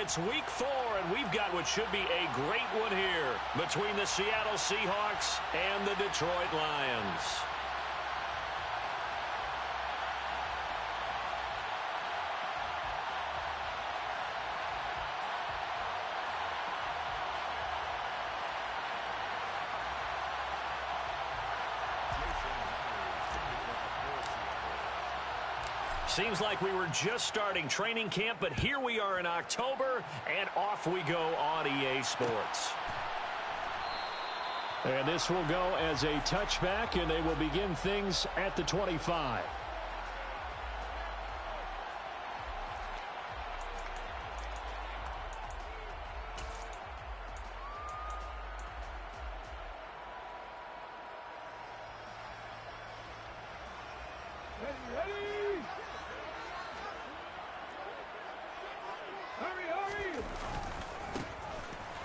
It's week 4, and we've got what should be a great one here between the Seattle Seahawks and the Detroit Lions. Seems like we were just starting training camp, but here we are in October, and off we go on EA Sports. And this will go as a touchback, and they will begin things at the 25.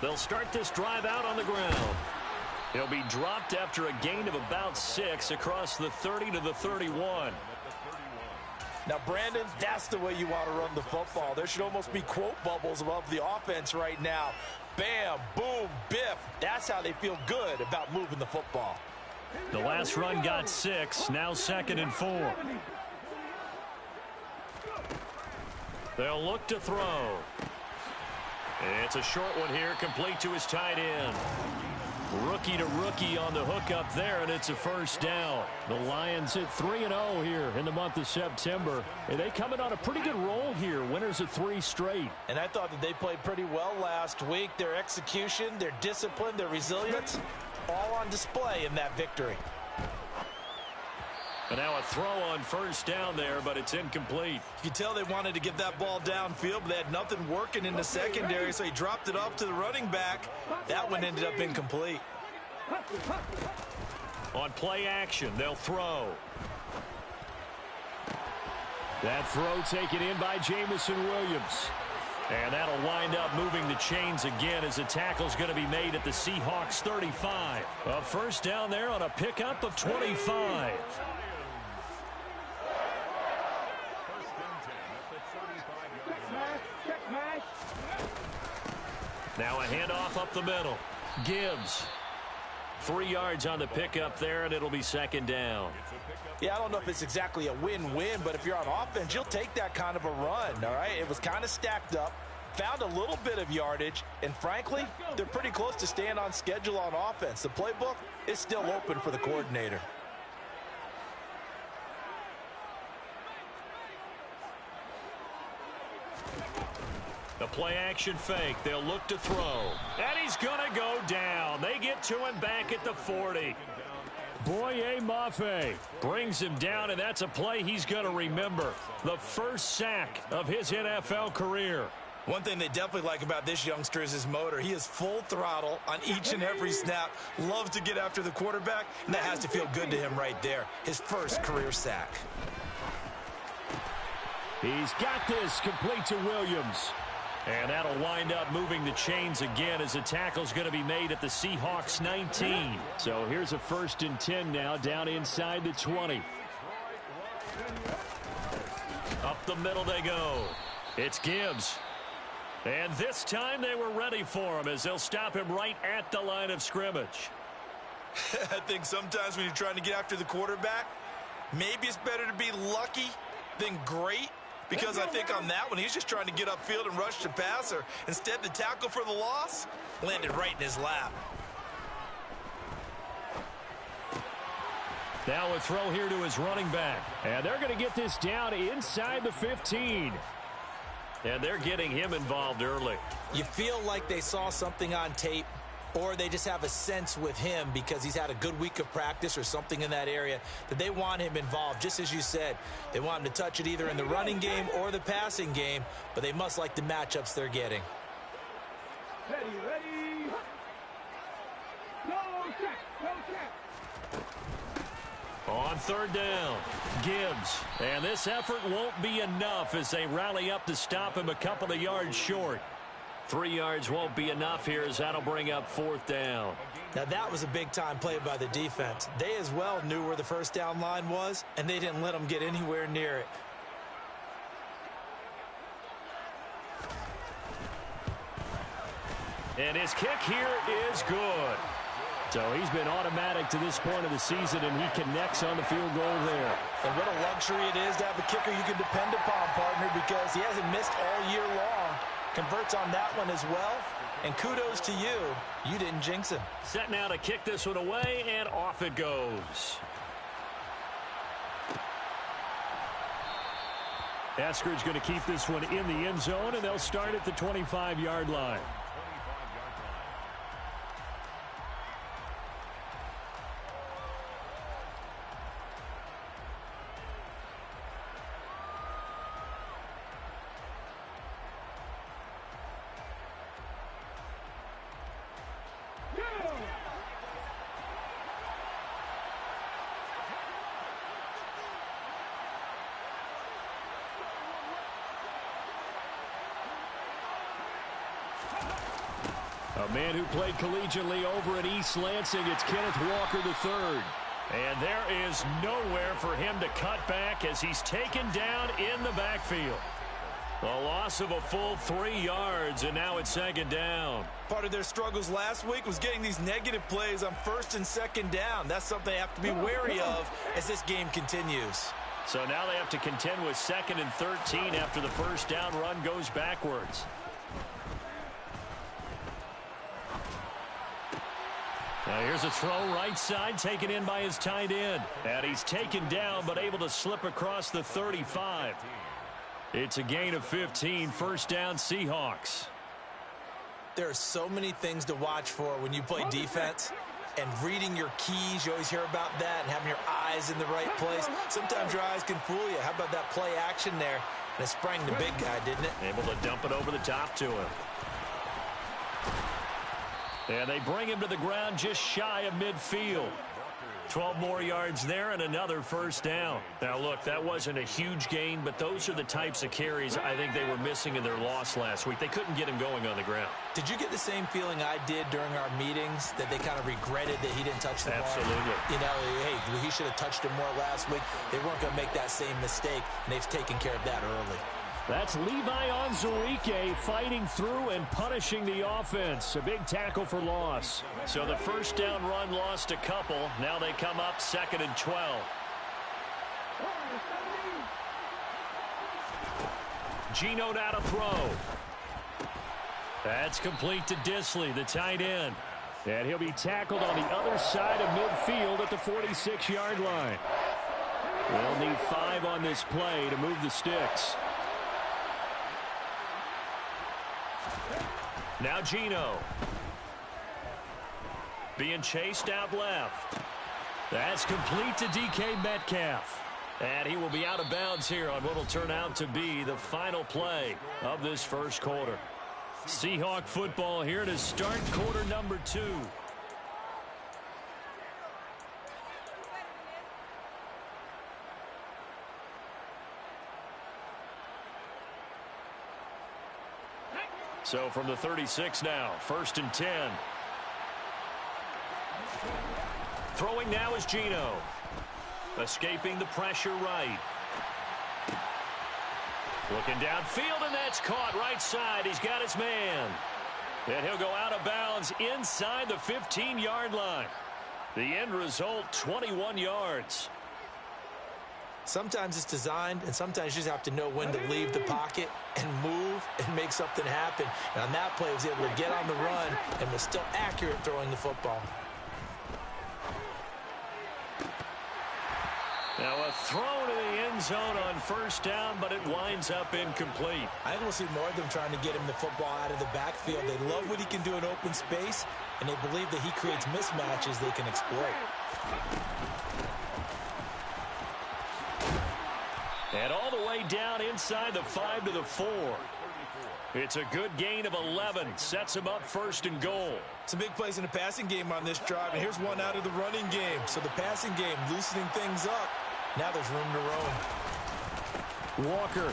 They'll start this drive out on the ground. He'll be dropped after a gain of about 6 across the 30 to the 31. Now, Brandon, that's the way you want to run the football. There should almost be quote bubbles above the offense right now. Bam, boom, biff. That's how they feel good about moving the football. The last run got 6, now 2nd and 4. They'll look to throw. It's a short one here, complete to his tight end. Rookie to rookie on the hook up there, and it's a first down. The Lions hit 3-0 here in the month of September. And they coming on a pretty good roll here, winners of 3 straight. And I thought that they played pretty well last week. Their execution, their discipline, their resilience, all on display in that victory. And now a throw on first down there, but it's incomplete. You can tell they wanted to get that ball downfield, but they had nothing working in the secondary, so he dropped it off to the running back. That one ended up incomplete. On play action, they'll throw. That throw taken in by Jameson Williams. And that'll wind up moving the chains again as the tackle's going to be made at the Seahawks 35. A first down there on a pickup of 25. Now a handoff up the middle. Gibbs. 3 yards on the pickup there, and it'll be 2nd down. Yeah, I don't know if it's exactly a win-win, but if you're on offense, you'll take that kind of a run, all right? It was kind of stacked up, found a little bit of yardage, and frankly, they're pretty close to staying on schedule on offense. The playbook is still open for the coordinator. The play-action fake. They'll look to throw. And he's going to go down. They get to him back at the 40. Boye Mafe brings him down, and that's a play he's going to remember. The first sack of his NFL career. One thing they definitely like about this youngster is his motor. He is full throttle on each and every snap. Loves to get after the quarterback, and that has to feel good to him right there. His first career sack. He's got this complete to Williams. And that'll wind up moving the chains again as the tackle's going to be made at the Seahawks 19. So here's a 1st and 10 now down inside the 20. Up the middle they go. It's Gibbs. And this time they were ready for him as they'll stop him right at the line of scrimmage. I think sometimes when you're trying to get after the quarterback, maybe it's better to be lucky than great. Because I think on that one, he's just trying to get upfield and rush the passer. Instead, the tackle for the loss landed right in his lap. Now a throw here to his running back. And they're going to get this down inside the 15. And they're getting him involved early. You feel like they saw something on tape, or they just have a sense with him because he's had a good week of practice or something in that area that they want him involved. Just as you said, they want him to touch it either in the running game or the passing game, but they must like the matchups they're getting. Ready. Go check. On 3rd down, Gibbs. And this effort won't be enough as they rally up to stop him a couple of yards short. 3 yards won't be enough here as that'll bring up 4th down. Now that was a big-time play by the defense. They as well knew where the first down line was, and they didn't let them get anywhere near it. And his kick here is good. So he's been automatic to this point of the season, and he connects on the field goal there. And what a luxury it is to have a kicker you can depend upon, partner, because he hasn't missed all year long. Converts on that one as well. And kudos to you. You didn't jinx him. Set now to kick this one away, and off it goes. Eskridge going to keep this one in the end zone, and they'll start at the 25-yard line. A man who played collegiately over at East Lansing, it's Kenneth Walker III. And there is nowhere for him to cut back as he's taken down in the backfield. A loss of a full 3 yards, and now it's second down. Part of their struggles last week was getting these negative plays on first and second down. That's something they have to be wary of as this game continues. So now they have to contend with 2nd and 13 after the first down run goes backwards. Now here's a throw right side taken in by his tight end. And he's taken down but able to slip across the 35. It's a gain of 15, first down Seahawks. There are so many things to watch for when you play defense. And reading your keys, you always hear about that, and having your eyes in the right place. Sometimes your eyes can fool you. How about that play action there? And it sprang the big guy, didn't it? Able to dump it over the top to him. And they bring him to the ground just shy of midfield. 12 more yards there and another first down. Now, look, that wasn't a huge gain, but those are the types of carries I think they were missing in their loss last week. They couldn't get him going on the ground. Did you get the same feeling I did during our meetings, that they kind of regretted that he didn't touch the ball? Absolutely. You know, hey, he should have touched it more last week. They weren't going to make that same mistake, and they've taken care of that early. That's Levi Onwuzurike fighting through and punishing the offense. A big tackle for loss. So the first down run lost a couple. Now they come up 2nd and 12. Geno now to throw. That's complete to Disley, the tight end. And he'll be tackled on the other side of midfield at the 46-yard line. They'll need 5 on this play to move the sticks. Now Geno. Being chased out left. That's complete to DK Metcalf. And he will be out of bounds here on what will turn out to be the final play of this first quarter. Seahawk football here to start quarter number 2. So from the 36 now, 1st and 10. Throwing now is Geno. Escaping the pressure right. Looking downfield, and that's caught right side. He's got his man. And he'll go out of bounds inside the 15-yard line. The end result, 21 yards. Sometimes it's designed, and sometimes you just have to know when to leave the pocket and move and make something happen. And on that play, he was able to get on the run and was still accurate throwing the football. Now a throw to the end zone on first down, but it winds up incomplete. I think we'll see more of them trying to get him the football out of the backfield. They love what he can do in open space, and they believe that he creates mismatches they can exploit. And all the way down inside the 5 to the 4. It's a good gain of 11. Sets him up 1st and goal. Some big plays in the passing game on this drive, and here's one out of the running game. So the passing game loosening things up. Now there's room to roam. Walker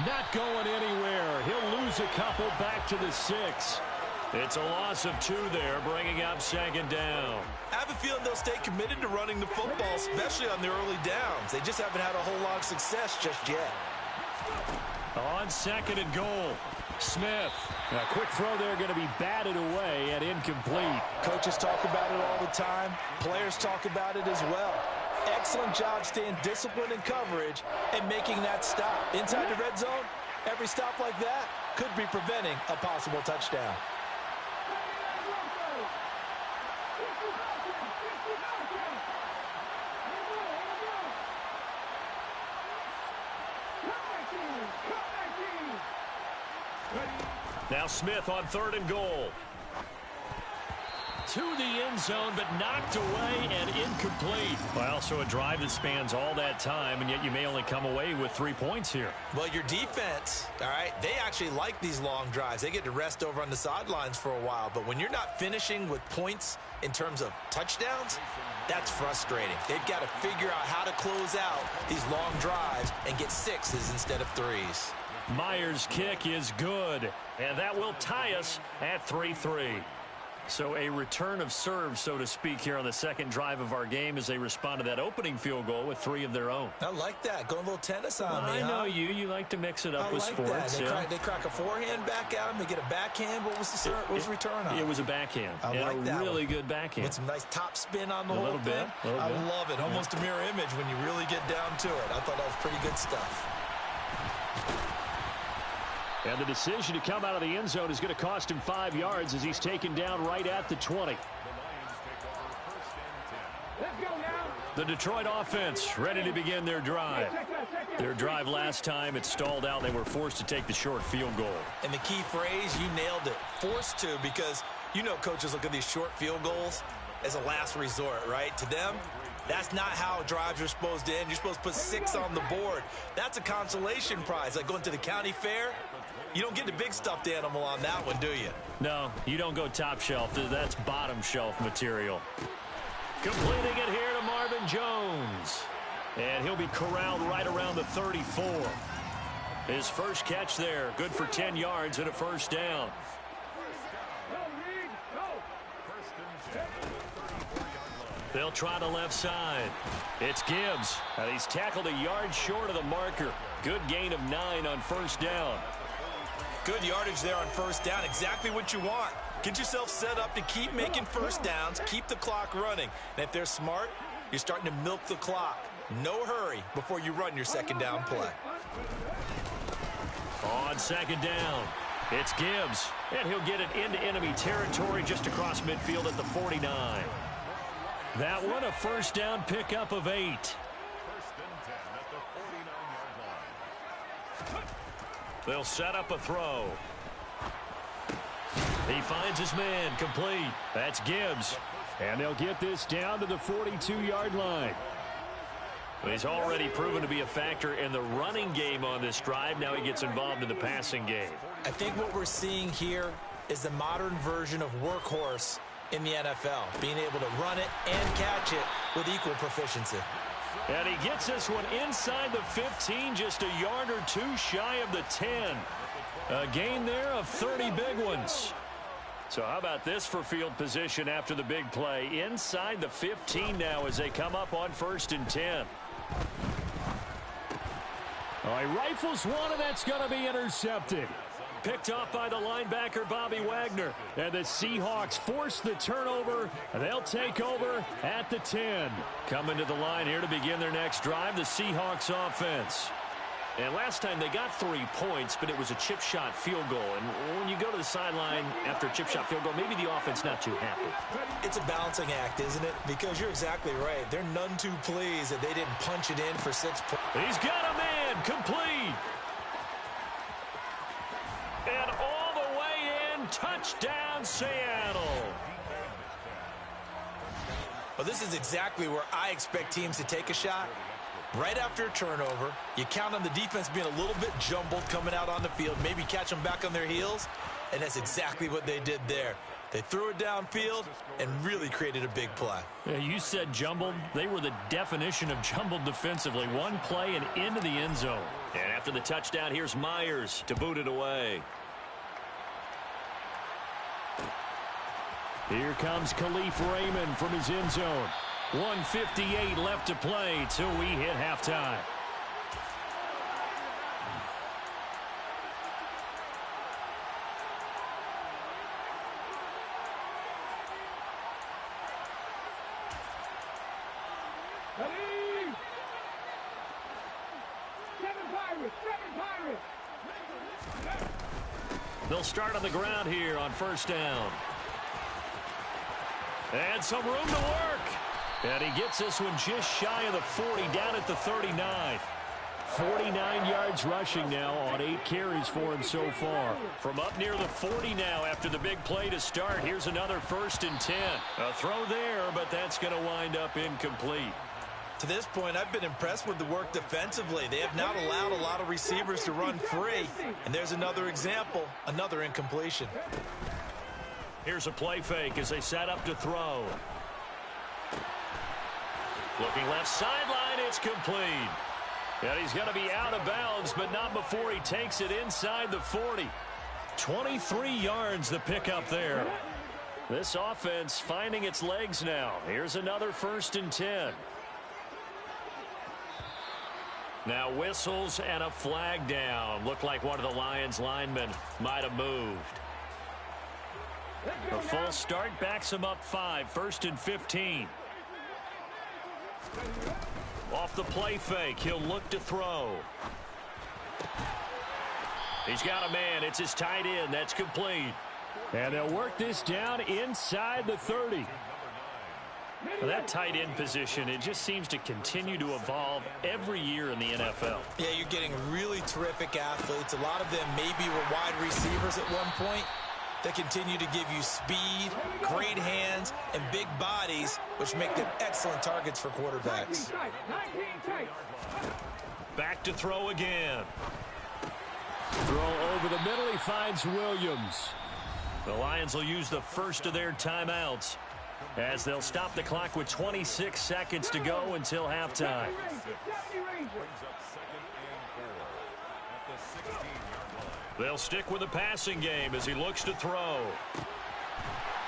not going anywhere. He'll lose a couple back to the 6. It's a loss of 2 there, bringing up 2nd down. I have a feeling they'll stay committed to running the football, especially on their early downs. They just haven't had a whole lot of success just yet. On 2nd and goal, Smith. A quick throw there going to be batted away and incomplete. Coaches talk about it all the time. Players talk about it as well. Excellent job staying disciplined in coverage and making that stop. Inside the red zone, every stop like that could be preventing a possible touchdown. Now Smith on 3rd and goal. To the end zone, but knocked away and incomplete. Well, so a drive that spans all that time, and yet you may only come away with 3 points here. Well, your defense, all right, they actually like these long drives. They get to rest over on the sidelines for a while. But when you're not finishing with points in terms of touchdowns, that's frustrating. They've got to figure out how to close out these long drives and get 6s instead of 3s. Myers' kick is good, and that will tie us at 3-3. So a return of serve, so to speak, here on the second drive of our game as they respond to that opening field goal with 3 of their own. I like that. Going a little tennis on me, I know you. You like to mix it up with sports. They crack a forehand back at him. They get a backhand. What was the return on? It was a backhand. I like that. Really good backhand. With some nice top spin on the whole thing. I love it. Almost a mirror image when you really get down to it. I thought that was pretty good stuff. And the decision to come out of the end zone is going to cost him 5 yards as he's taken down right at the 20. Let's go now. The Detroit offense ready to begin their drive. Their drive last time, it stalled out. They were forced to take the short field goal. And the key phrase, you nailed it. Forced to, because you know coaches look at these short field goals as a last resort, right? To them, that's not how drives are supposed to end. You're supposed to put 6 on the board. That's a consolation prize. Like going to the county fair, you don't get the big stuffed animal on that one, do you? No, you don't go top shelf. That's bottom shelf material. Completing it here to Marvin Jones. And he'll be corralled right around the 34. His first catch there, good for 10 yards and a first down. They'll try the left side. It's Gibbs. And he's tackled a yard short of the marker. Good gain of 9 on first down. Good yardage there on first down. Exactly what you want. Get yourself set up to keep making first downs, keep the clock running. And if they're smart, you're starting to milk the clock. No hurry before you run your second down play. On second down, it's Gibbs. And he'll get it into enemy territory just across midfield at the 49. That one, a first down pickup of 8. They'll set up a throw. He finds his man, complete. That's Gibbs. And they'll get this down to the 42-yard line. He's already proven to be a factor in the running game on this drive. Now he gets involved in the passing game. I think what we're seeing here is the modern version of workhorse in the NFL, being able to run it and catch it with equal proficiency. And he gets this one inside the 15, just a yard or 2 shy of the 10. A gain there of 30 big ones. So how about this for field position after the big play? Inside the 15 now as they come up on 1st and 10. All right, rifles one, and that's going to be intercepted. Picked off by the linebacker, Bobby Wagner. And the Seahawks force the turnover. They'll take over at the 10. Coming to the line here to begin their next drive, the Seahawks offense. And last time they got 3 points, but it was a chip shot field goal. And when you go to the sideline after a chip shot field goal, maybe the offense not too happy. It's a balancing act, isn't it? Because you're exactly right. They're none too pleased that they didn't punch it in for 6 points. He's got a man, complete. And all the way in, touchdown Seattle. Well, this is exactly where I expect teams to take a shot. Right after a turnover, you count on the defense being a little bit jumbled coming out on the field, maybe catch them back on their heels, and that's exactly what they did there. They threw it downfield and really created a big play. Yeah, you said jumbled. They were the definition of jumbled defensively. One play and into the end zone. And after the touchdown, here's Myers to boot it away. Here comes Khalif Raymond from his end zone. 1:58 left to play till we hit halftime. They'll start on the ground here on first down. And some room to work. And he gets this one just shy of the 40, down at the 39. 49 yards rushing now on 8 carries for him so far. From up near the 40 now after the big play to start. Here's another 1st and 10. A throw there, but that's going to wind up incomplete. To this point, I've been impressed with the work defensively. They have not allowed a lot of receivers to run free. And there's another example, another incompletion. Here's a play fake as they set up to throw. Looking left sideline, it's complete. And he's going to be out of bounds, but not before he takes it inside the 40. 23 yards the pickup there. This offense finding its legs now. Here's another 1st and 10. Now whistles and a flag down. Looked like one of the Lions linemen might have moved. A full start backs him up 5. 1st and 15. Off the play fake, he'll look to throw. He's got a man. It's his tight end. That's complete. And they'll work this down inside the 30. Well, that tight end position, it just seems to continue to evolve every year in the NFL. Yeah, you're getting really terrific athletes. A lot of them maybe were wide receivers at one point. They continue to give you speed, great hands, and big bodies, which make them excellent targets for quarterbacks. Back to throw again. Throw over the middle. He finds Williams. The Lions will use the first of their timeouts as they'll stop the clock with 26 seconds to go until halftime. They'll stick with the passing game as he looks to throw.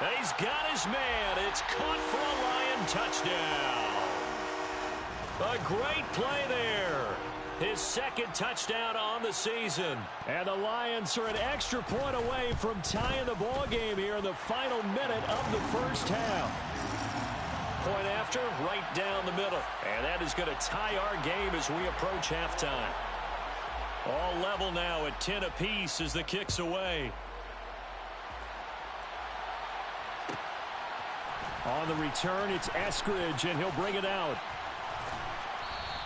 And he's got his man. It's caught for a Lion touchdown. A great play there. His 2nd touchdown on the season. And the Lions are an extra point away from tying the ball game here in the final minute of the first half. Point after, right down the middle. And that is going to tie our game as we approach halftime. All level now at 10 apiece as the kick's away. On the return, it's Eskridge, and he'll bring it out.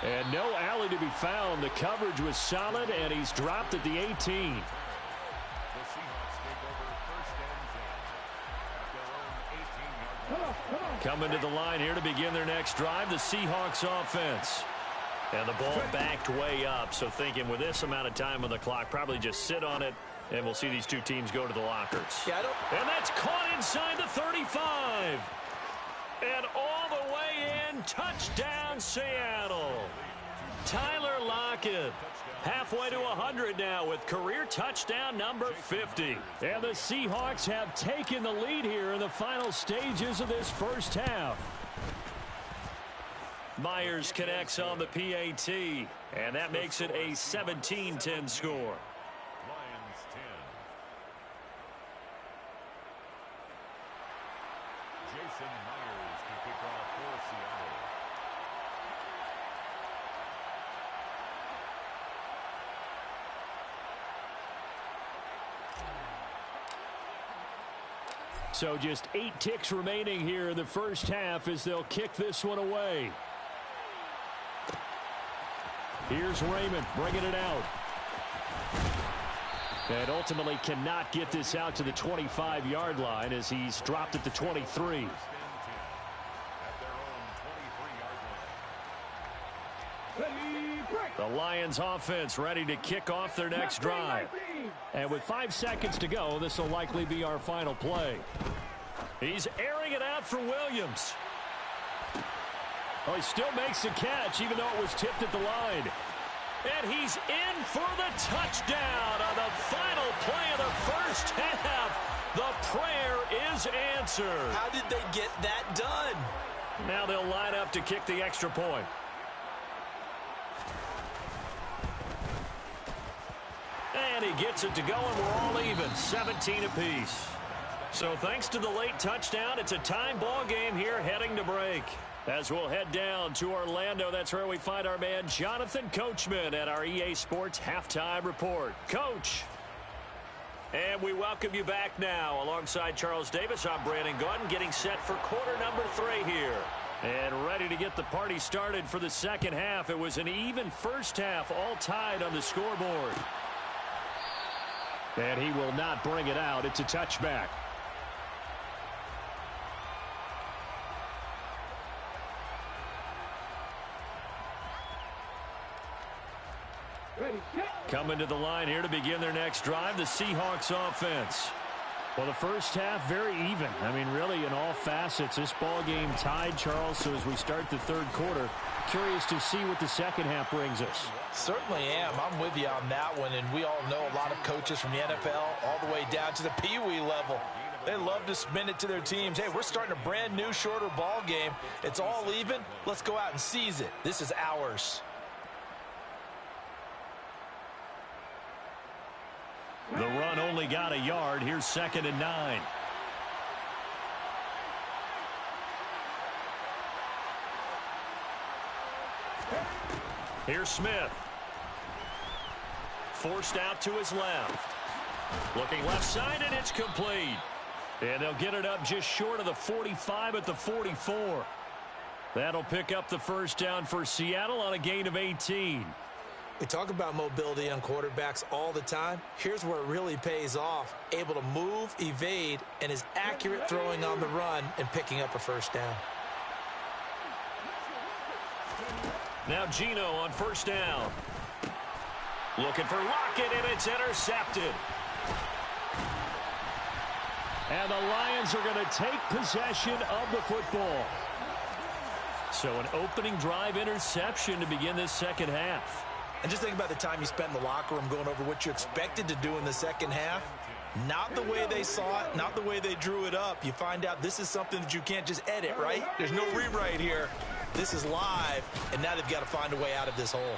And no alley to be found. The coverage was solid, and he's dropped at the 18. Coming to the line here to begin their next drive, the Seahawks offense. And the ball backed way up, so thinking with this amount of time on the clock, probably just sit on it, and we'll see these two teams go to the lockers. And that's caught inside the 35. And all the way in, touchdown Seattle. Tyler Lockett, halfway to 100 now with career touchdown number 50. And the Seahawks have taken the lead here in the final stages of this first half. Myers connects on the PAT, and that makes it a 17-10 score. Lions 10. Jason Myers to kick off for Seattle. So just 8 ticks remaining here in the first half as they'll kick this one away. Here's Raymond bringing it out. And ultimately cannot get this out to the 25-yard line as he's dropped at the 23. The Lions offense ready to kick off their next drive. And with 5 seconds to go, this will likely be our final play. He's airing it out for Williams. Oh, he still makes the catch, even though it was tipped at the line. And he's in for the touchdown on the final play of the first half. The prayer is answered. How did they get that done? Now they'll line up to kick the extra point. And he gets it to go, and we're all even, 17 apiece. So thanks to the late touchdown, it's a time ball game here heading to break. As we'll head down to Orlando, that's where we find our man Jonathan Coachman at our EA Sports Halftime Report. Coach. And we welcome you back now. Alongside Charles Davis, I'm Brandon Gaudin, getting set for quarter number 3 here. And ready to get the party started for the second half. It was an even first half, all tied on the scoreboard. And he will not bring it out. It's a touchback. Coming to the line here to begin their next drive, the Seahawks offense. Well, the first half, very even. I mean, really, in all facets, this ball game tied, Charles. So as we start the third quarter, curious to see what the second half brings us. Certainly am. I'm with you on that one. And we all know a lot of coaches from the NFL all the way down to the Pee-wee level. They love to spin it to their teams. Hey, we're starting a brand new, shorter ball game. It's all even. Let's go out and seize it. This is ours. The run only got a yard. Here's 2nd and 9. Here's Smith. Forced out to his left. Looking left side, and it's complete. And they'll get it up just short of the 45 at the 44. That'll pick up the first down for Seattle on a gain of 18. We talk about mobility on quarterbacks all the time. Here's where it really pays off. Able to move, evade, and is accurate throwing on the run and picking up a first down. Now Geno on first down. Looking for Lockett, and it's intercepted. And the Lions are going to take possession of the football. So an opening drive interception to begin this second half. And just think about the time you spent in the locker room going over what you expected to do in the second half. Not the way they saw it, not the way they drew it up. You find out this is something that you can't just edit, right? There's no rewrite here. This is live, and now they've got to find a way out of this hole.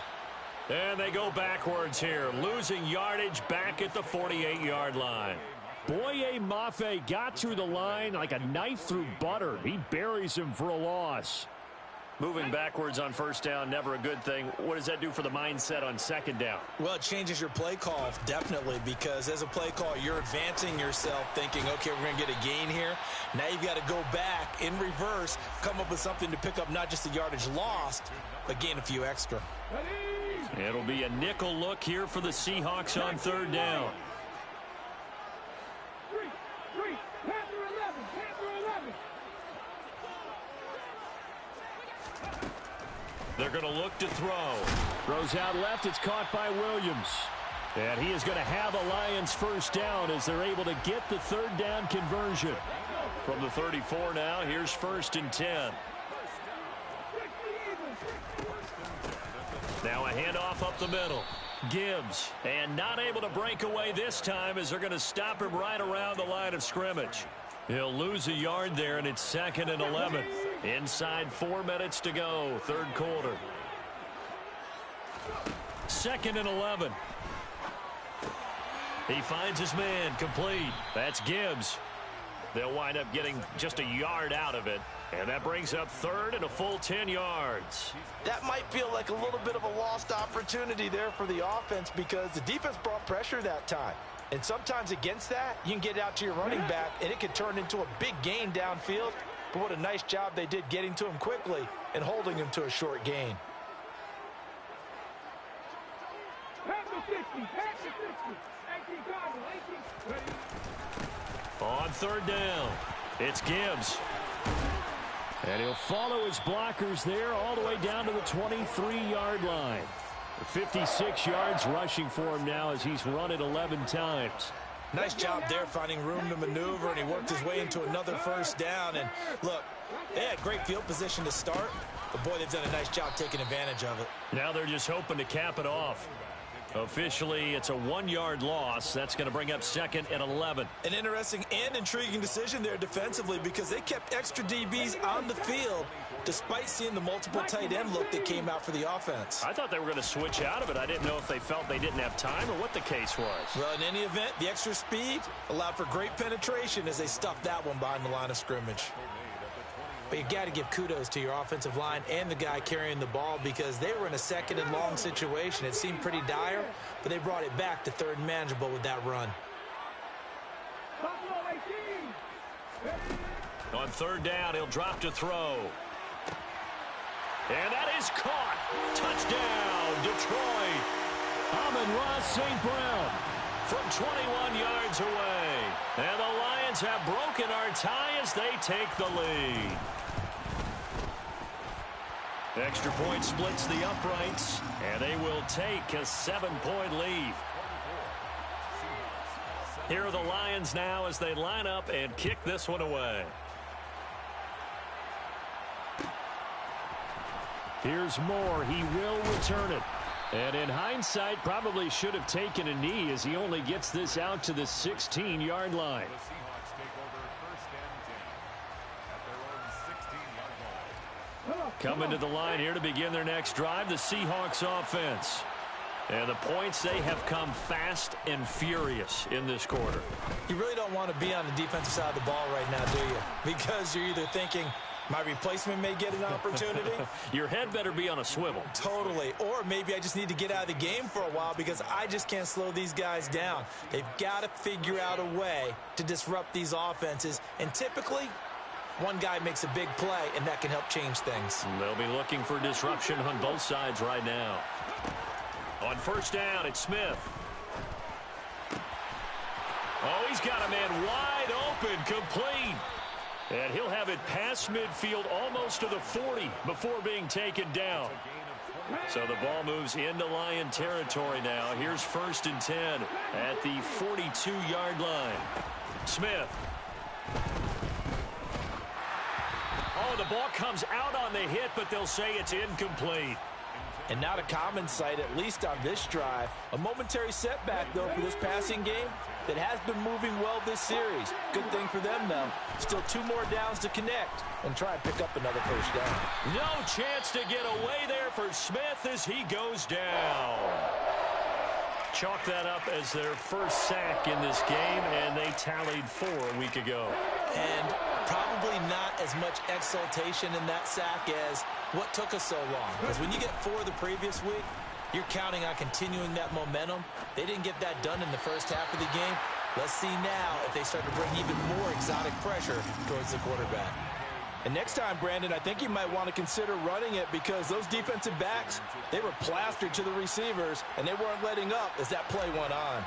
And they go backwards here, losing yardage back at the 48-yard line. Boye Mafe got through the line like a knife through butter. He buries him for a loss. Moving backwards on first down, never a good thing. What does that do for the mindset on second down? Well, it changes your play call, definitely, because as a play call, you're advancing yourself thinking, okay, we're going to get a gain here. Now you've got to go back in reverse, come up with something to pick up not just the yardage lost, but gain a few extra. It'll be a nickel look here for the Seahawks on third down. They're going to look to throw. Throws out left. It's caught by Williams. And he is going to have a Lions first down as they're able to get the third down conversion. From the 34 now, here's 1st and 10. Now a handoff up the middle. Gibbs, and not able to break away this time as they're going to stop him right around the line of scrimmage. He'll lose a yard there, and it's 2nd and 11. Inside 4 minutes to go, third quarter. 2nd and 11. He finds his man, complete. That's Gibbs. They'll wind up getting just a yard out of it. And that brings up 3rd and a full 10 yards. That might feel like a little bit of a lost opportunity there for the offense because the defense brought pressure that time. And sometimes against that, you can get out to your running back, and it can turn into a big gain downfield. But what a nice job they did getting to him quickly and holding him to a short gain. On third down, it's Gibbs. And he'll follow his blockers there all the way down to the 23-yard line. 56 yards rushing for him now as he's run it 11 times. Nice job there finding room to maneuver, and he worked his way into another first down. And look, they had great field position to start, but boy, they've done a nice job taking advantage of it. Now they're just hoping to cap it off. Officially, it's a 1-yard loss. That's going to bring up 2nd and 11. An interesting and intriguing decision there defensively because they kept extra DBs on the field despite seeing the multiple tight end look that came out for the offense. I thought they were going to switch out of it. I didn't know if they felt they didn't have time or what the case was. Well, in any event, the extra speed allowed for great penetration as they stuffed that one behind the line of scrimmage. But you got to give kudos to your offensive line and the guy carrying the ball because they were in a 2nd and long situation. It seemed pretty dire, but they brought it back to 3rd and manageable with that run. On third down, he'll drop to throw. And that is caught. Touchdown, Detroit. Amon-Ra St. Brown From 21 yards away. And the Lions have broken our tie as they take the lead. Extra point splits the uprights, and they will take a 7-point lead. Here are the Lions now as they line up and kick this one away. Here's Moore. He will return it. And in hindsight, probably should have taken a knee as he only gets this out to the 16-yard line. The Seahawks take over first and 10 at their own 16-yard line. Coming to the line here to begin their next drive, the Seahawks offense. And the points, they have come fast and furious in this quarter. You really don't want to be on the defensive side of the ball right now, do you? Because you're either thinking, my replacement may get an opportunity. Your head better be on a swivel. Totally. Or maybe I just need to get out of the game for a while because I just can't slow these guys down. They've got to figure out a way to disrupt these offenses. And typically, one guy makes a big play, and that can help change things. They'll be looking for disruption on both sides right now. On first down, it's Smith. Oh, he's got a man wide open, complete. And he'll have it past midfield almost to the 40 before being taken down. So the ball moves into Lion territory now. Here's first and 10 at the 42-yard line. Smith. Oh, the ball comes out on the hit, but they'll say it's incomplete. And not a common sight, at least on this drive. A momentary setback, though, for this passing game that has been moving well this series. Good thing for them, though. Still 2 more downs to connect and try and pick up another first down. No chance to get away there for Smith as he goes down. Chalk that up as their first sack in this game, and they tallied 4 a week ago. And probably not as much exultation in that sack as what took us so long. Because when you get 4 the previous week, you're counting on continuing that momentum. They didn't get that done in the first half of the game. Let's see now if they start to bring even more exotic pressure towards the quarterback. And next time, Brandon, I think you might want to consider running it because those defensive backs, they were plastered to the receivers, and they weren't letting up as that play went on.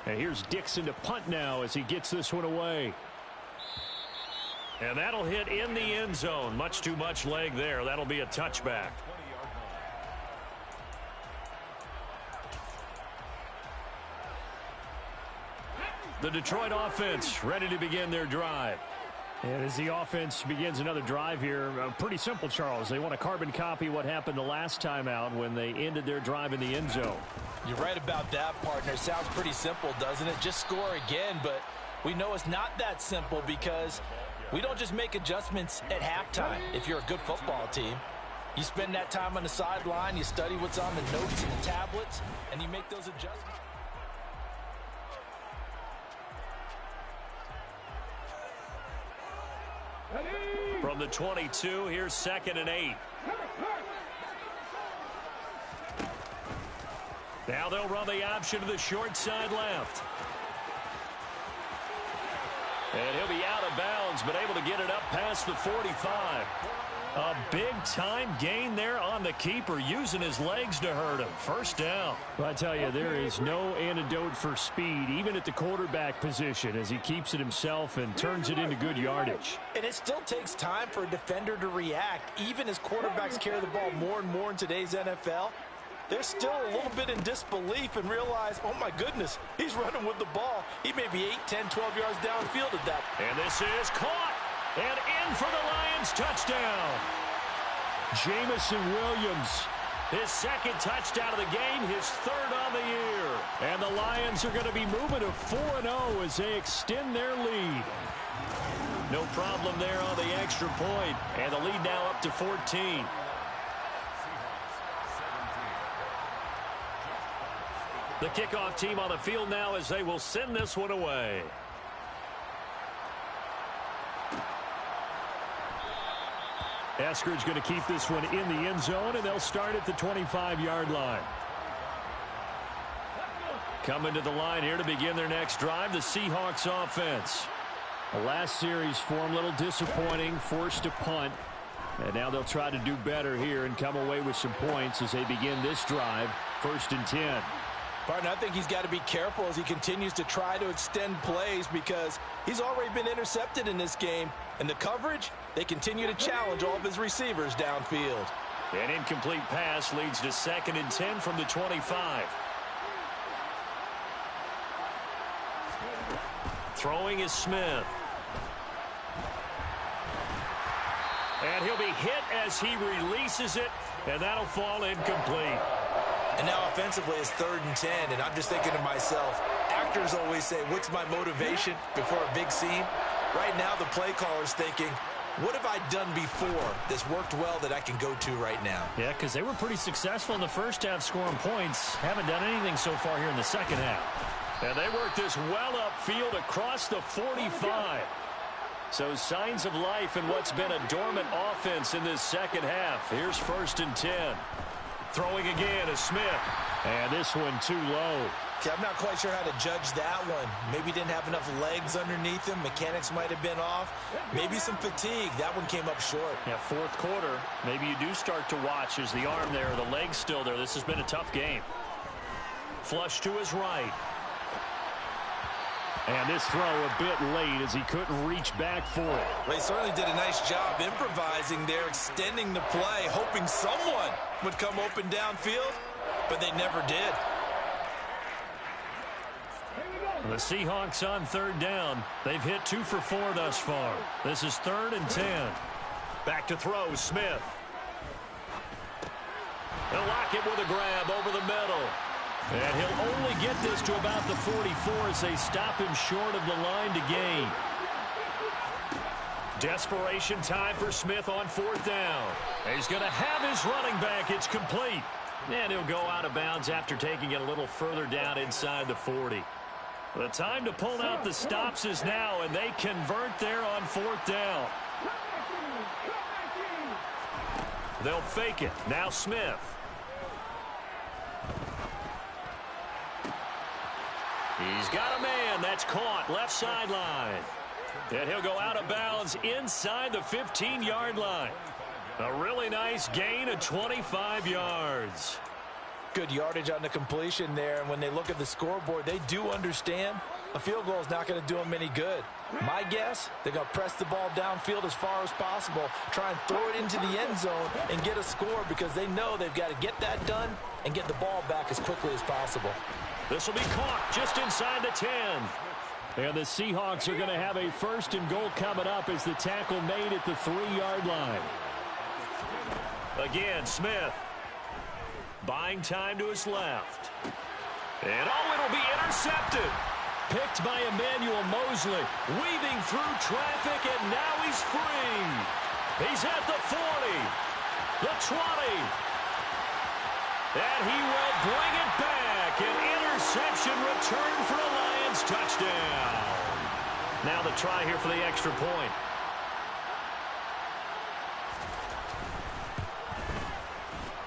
And here's Dixon to punt now as he gets this one away. And that'll hit in the end zone. Much too much leg there. That'll be a touchback. The Detroit offense ready to begin their drive. And as the offense begins another drive here, pretty simple, Charles. They want to carbon copy what happened the last time out when they ended their drive in the end zone. You're right about that, partner. Sounds pretty simple, doesn't it? Just score again, but we know it's not that simple because we don't just make adjustments at halftime if you're a good football team. You spend that time on the sideline, you study what's on the notes and the tablets, and you make those adjustments. From the 22, here's 2nd and 8. Now they'll run the option to the short side left. And he'll be out of bounds, but able to get it up past the 45. A big-time gain there on the keeper, using his legs to hurt him. First down. Well, I tell you, there is no antidote for speed, even at the quarterback position, as he keeps it himself and turns it into good yardage. And it still takes time for a defender to react. Even as quarterbacks carry the ball more and more in today's NFL, they're still a little bit in disbelief and realize, oh, my goodness, he's running with the ball. He may be 8, 10, 12 yards downfield at that. And this is caught. And in for the Lions, touchdown. Jamison Williams. His 2nd touchdown of the game, his 3rd on the year. And the Lions are going to be moving to 4-0 as they extend their lead. No problem there on the extra point. And the lead now up to 14. The kickoff team on the field now as they will send this one away. Eskridge going to keep this one in the end zone, and they'll start at the 25-yard line. Coming to the line here to begin their next drive, the Seahawks offense. The last series for them, a little disappointing, forced to punt. And now they'll try to do better here and come away with some points as they begin this drive, 1st and 10. Partner, I think he's got to be careful as he continues to try to extend plays because he's already been intercepted in this game. And the coverage, they continue to challenge all of his receivers downfield. An incomplete pass leads to 2nd and 10 from the 25. Throwing is Smith. And he'll be hit as he releases it, and that'll fall incomplete. And now offensively it's 3rd and 10, and I'm just thinking to myself, actors always say, what's my motivation before a big scene? Right now the play caller's thinking, what have I done before that's worked well that I can go to right now? Yeah, because they were pretty successful in the first half scoring points. Haven't done anything so far here in the second half. And they work this well upfield across the 45. So signs of life in what's been a dormant offense in this second half. Here's 1st and 10. Throwing again is Smith. And this one too low. See, I'm not quite sure how to judge that one. Maybe didn't have enough legs underneath him. Mechanics might have been off. Maybe some fatigue. That one came up short. Yeah, 4th quarter. Maybe you do start to watch. Is the arm there, the leg's still there? This has been a tough game. Flush to his right. And this throw a bit late as he couldn't reach back for it. They certainly did a nice job improvising there, extending the play, hoping someone would come open downfield, but they never did. The Seahawks on 3rd down. They've hit 2 for 4 thus far. This is 3rd and 10. Back to throw, Smith. They'll lock it with a grab over the middle. And he'll only get this to about the 44 as they stop him short of the line to gain. Desperation time for Smith on 4th down. He's going to have his running back. It's complete. And he'll go out of bounds after taking it a little further down inside the 40. The time to pull out the stops is now, and they convert there on 4th down. They'll fake it. Now Smith. He's got a man. That's caught. Left sideline. And he'll go out of bounds inside the 15-yard line. A really nice gain of 25 yards. Good yardage on the completion there, and when they look at the scoreboard, they do understand a field goal is not going to do them any good. My guess, they're going to press the ball downfield as far as possible, try and throw it into the end zone and get a score because they know they've got to get that done and get the ball back as quickly as possible. This will be caught just inside the 10. And the Seahawks are going to have a 1st and goal coming up as the tackle made at the 3-yard line. Again, Smith. Buying time to his left. And it'll be intercepted. Picked by Emmanuel Mosley. Weaving through traffic, and now he's free. He's at the 40. The 20. And he will bring it back. An interception return for a Lions touchdown. Now the try here for the extra point.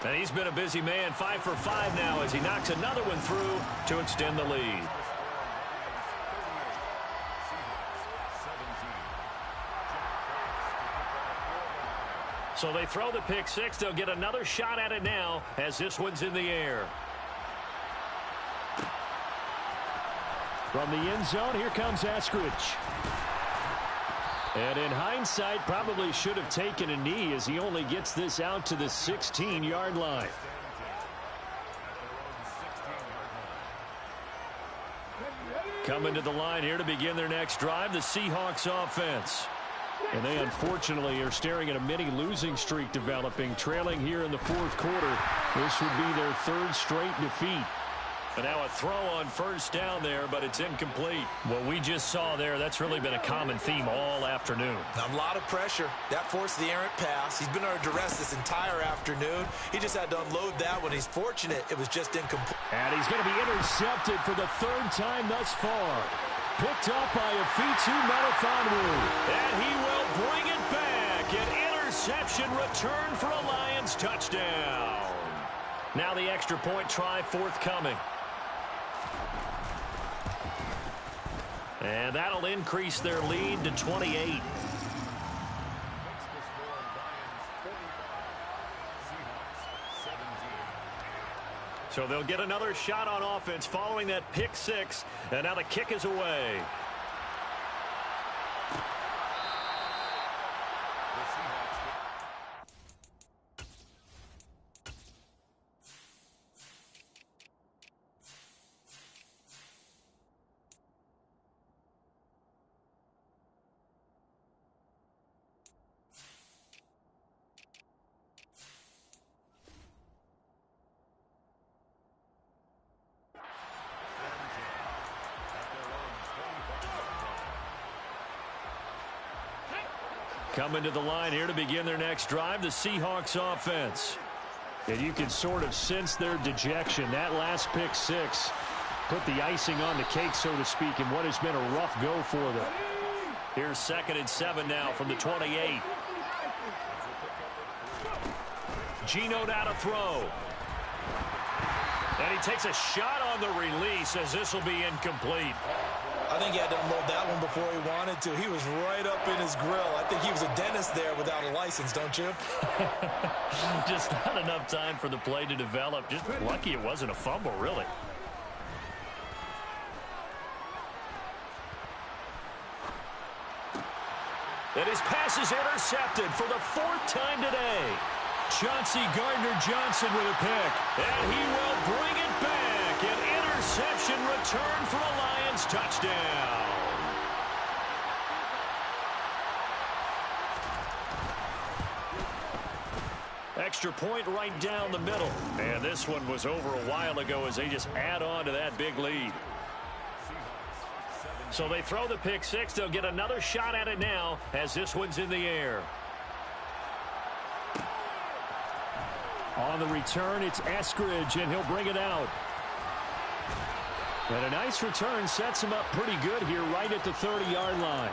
And he's been a busy man, 5 for 5 now as he knocks another one through to extend the lead. So they throw the pick six. They'll get another shot at it now as this one's in the air. From the end zone, here comes Eskridge. And in hindsight, probably should have taken a knee as he only gets this out to the 16-yard line. Coming to the line here to begin their next drive, the Seahawks offense. And they unfortunately are staring at a mini losing streak developing, trailing here in the 4th quarter. This would be their 3rd straight defeat. And now a throw on 1st down there, but it's incomplete. What we just saw there, that's really been a common theme all afternoon. A lot of pressure. That forced the errant pass. He's been under duress this entire afternoon. He just had to unload that one. He's fortunate it was just incomplete. And he's going to be intercepted for the 3rd time thus far. Picked up by Afitu Melifonwu. And he will bring it back. An interception return for a Lions touchdown. Now the extra point try forthcoming. And that'll increase their lead to 28. So they'll get another shot on offense following that pick six. And now the kick is away. Coming to the line here to begin their next drive, the Seahawks offense. And you can sort of sense their dejection. That last pick six put the icing on the cake, so to speak, in what has been a rough go for them. Here's 2nd and 7 now from the 28. Geno now to throw. And he takes a shot on the release as this will be incomplete. I think he had to unload that one before he wanted to. He was right up in his grill. I think he was a dentist there without a license, don't you? Just not enough time for the play to develop. Just lucky it wasn't a fumble, really. And his pass is intercepted for the 4th time today. Chauncey Gardner-Johnson with a pick. And he will bring it back. An interception return for a Lions touchdown. Extra point right down the middle. And this one was over a while ago as they just add on to that big lead. So they throw the pick six. They'll get another shot at it now as this one's in the air. On the return, it's Eskridge, and he'll bring it out. And a nice return sets him up pretty good here right at the 30-yard line.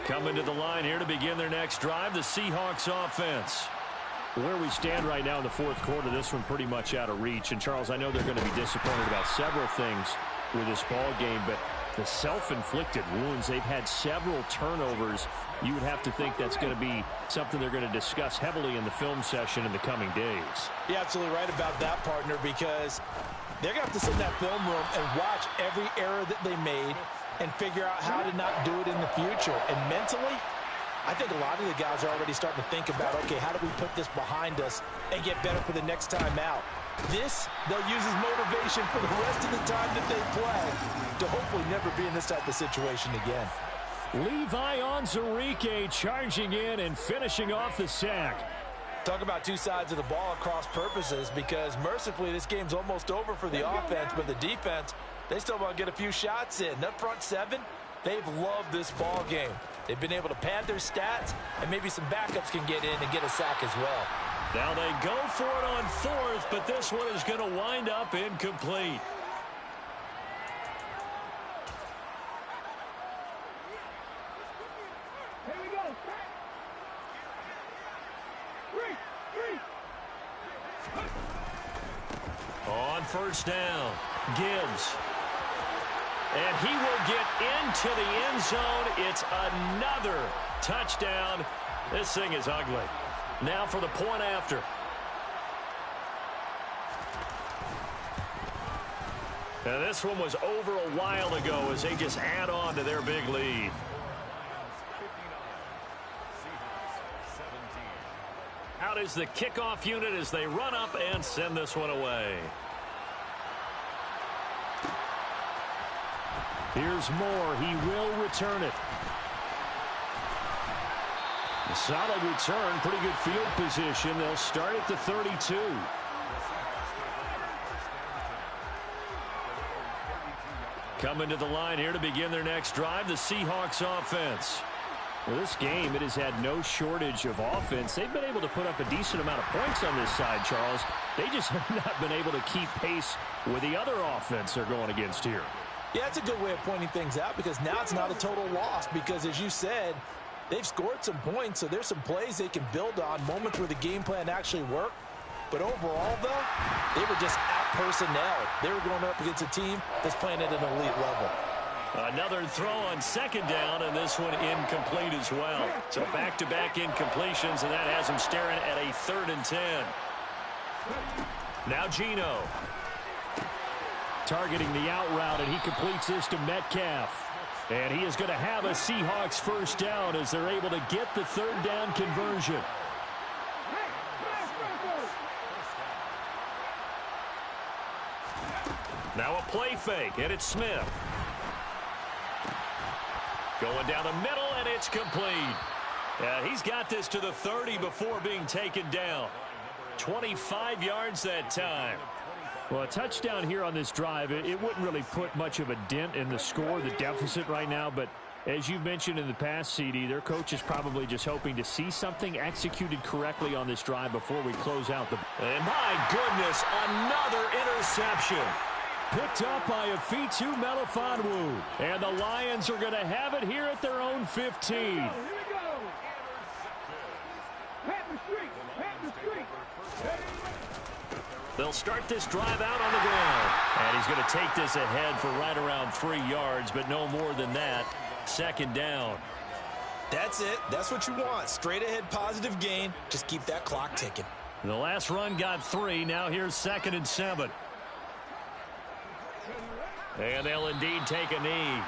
Coming to the line here to begin their next drive, the Seahawks offense. Where we stand right now in the 4th quarter, this one pretty much out of reach. And, Charles, I know they're going to be disappointed about several things with this ball game, but the self-inflicted wounds, they've had several turnovers. You would have to think that's going to be something they're going to discuss heavily in the film session in the coming days. You're absolutely right about that, partner, because they're going to have to sit in that film room and watch every error that they made and figure out how to not do it in the future. And mentally, I think a lot of the guys are already starting to think about, okay, how do we put this behind us and get better for the next time out? This, they'll use as motivation for the rest of the time that they play to hopefully never be in this type of situation again. Levi Onwuzurike charging in and finishing off the sack. Talk about two sides of the ball at cross purposes, because mercifully this game's almost over for the offense, but the defense, they still want to get a few shots in. That front seven, they've loved this ball game. They've been able to pad their stats, and maybe some backups can get in and get a sack as well. Now they go for it on 4th, but this one is going to wind up incomplete. Here we go. Three. On 1st down, Gibbs. And he will get into the end zone. It's another touchdown. This thing is ugly. Now for the point after. And this one was over a while ago as they just add on to their big lead. Out is the kickoff unit as they run up and send this one away. Here's Moore. He will return it. A solid return. Pretty good field position. They'll start at the 32. Coming to the line here to begin their next drive, the Seahawks offense. Well, this game, it has had no shortage of offense. They've been able to put up a decent amount of points on this side, Charles. They just have not been able to keep pace with the other offense they're going against here. Yeah, that's a good way of pointing things out, because now it's not a total loss, because as you said, they've scored some points, so there's some plays they can build on, moments where the game plan actually worked. But overall, though, they were just out personnel. They were going up against a team that's playing at an elite level. Another throw on second down, and this one incomplete as well. So back-to-back incompletions, and that has him staring at a 3rd and 10. Now Geno. Targeting the out route, and he completes this to Metcalf. And he is going to have a Seahawks first down as they're able to get the 3rd down conversion. Now a play fake, and it's Smith. Going down the middle, and it's complete. Yeah, he's got this to the 30 before being taken down. 25 yards that time. Well, a touchdown here on this drive, it wouldn't really put much of a dent in the score, the deficit right now. But as you mentioned in the past, CD, their coach is probably just hoping to see something executed correctly on this drive before we close out the... And my goodness, another interception. Picked up by Afitu Melifonwu. And the Lions are going to have it here at their own 15. Here we go. Pat the street. Pat the street. They'll start this drive out on the ground. And he's going to take this ahead for right around 3 yards, but no more than that. 2nd down. That's it. That's what you want. Straight ahead positive gain. Just keep that clock ticking. The last run got 3. Now here's 2nd and 7. And they'll indeed take a knee.